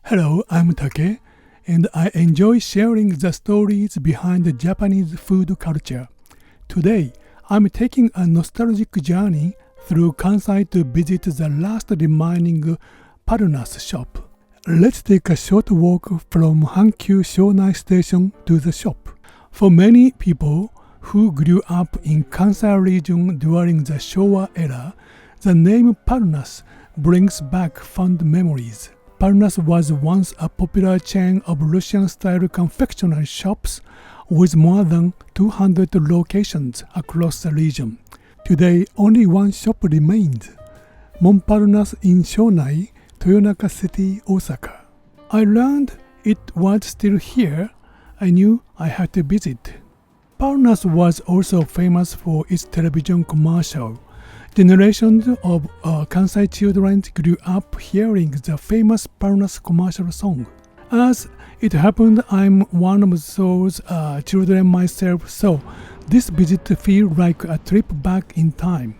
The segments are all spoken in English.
Hello, I'm Take, and I enjoy sharing the stories behind the Japanese food culture. Today, I'm taking a nostalgic journey through Kansai to visit the last remaining Parnasse shop. Let's take a short walk from Hankyo Shyonai Station to the shop. For many people who grew up in Kansai region during the Showa era, the name Parnasse brings back fond memories. Parnasse was once a popular chain of Russian-style confectionery shops with more than 200 locations across the region. Today, only one shop remains, Mont.Parnasse in Shyonai Toyonaka City, Osaka. I learned it was still here. I knew I had to visit. Parnasse was also famous for its television commercial. Generations of Kansai children grew up hearing the famous Parnasse commercial song. As it happened, I'm one of those children myself, so this visit feels like a trip back in time.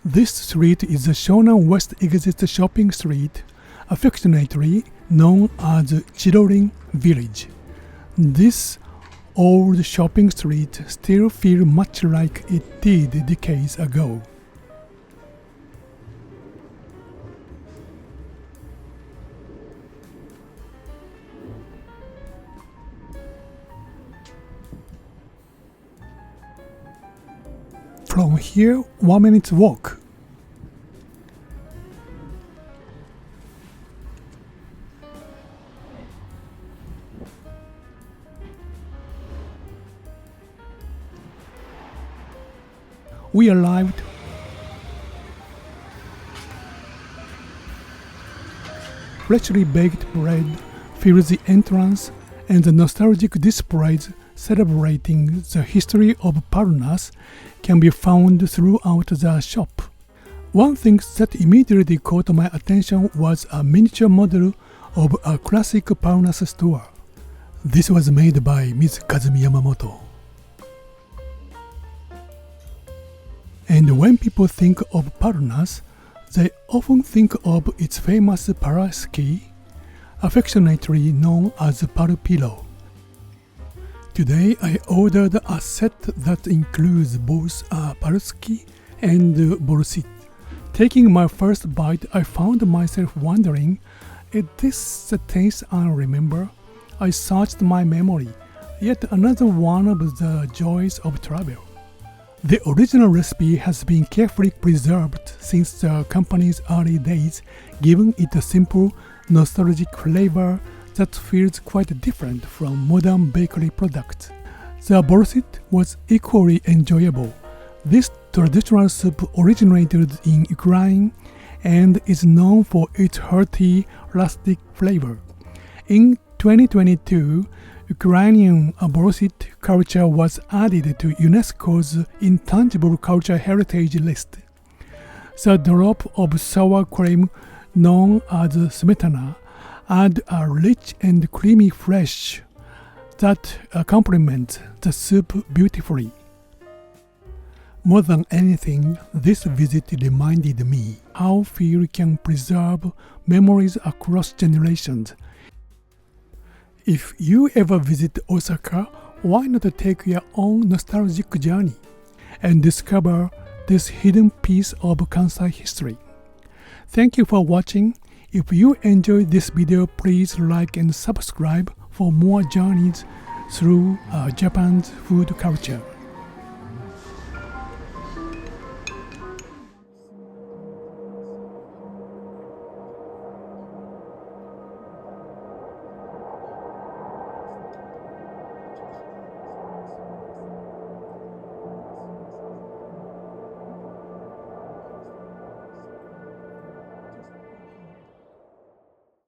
This street is the Shonan West Exit Shopping Street, affectionately known as Chirorin Village. This old shopping street still feels much like it did decades ago. From here, 1 minute's walk. We arrived. Freshly baked bread fills the entrance, and the nostalgic displays celebrating the history of Parnasse can be found throughout the shop. One thing that immediately caught my attention was a miniature model of a classic Parnasse store. This was made by Ms. Kazumi Yamamoto. And when people think of Parnasse, they often think of its famous Piroshki, affectionately known as Pillow. Today I ordered a set that includes both Piroshki and Borscht. Taking my first bite, I found myself wondering, is this the taste I remember? I searched my memory, yet another one of the joys of travel. The original recipe has been carefully preserved since the company's early days, giving it a simple, nostalgic flavor that feels quite different from modern bakery products. The borscht was equally enjoyable. This traditional soup originated in Ukraine and is known for its hearty, rustic flavor. In 2022, Ukrainian borscht culture was added to UNESCO's Intangible Cultural Heritage list. The drop of sour cream, known as smetana, add a rich and creamy flesh that complements the soup beautifully. More than anything, this visit reminded me how food can preserve memories across generations. If you ever visit Osaka, why not take your own nostalgic journey and discover this hidden piece of Kansai history? Thank you for watching. If you enjoyed this video, please like and subscribe for more journeys through Japan's food culture.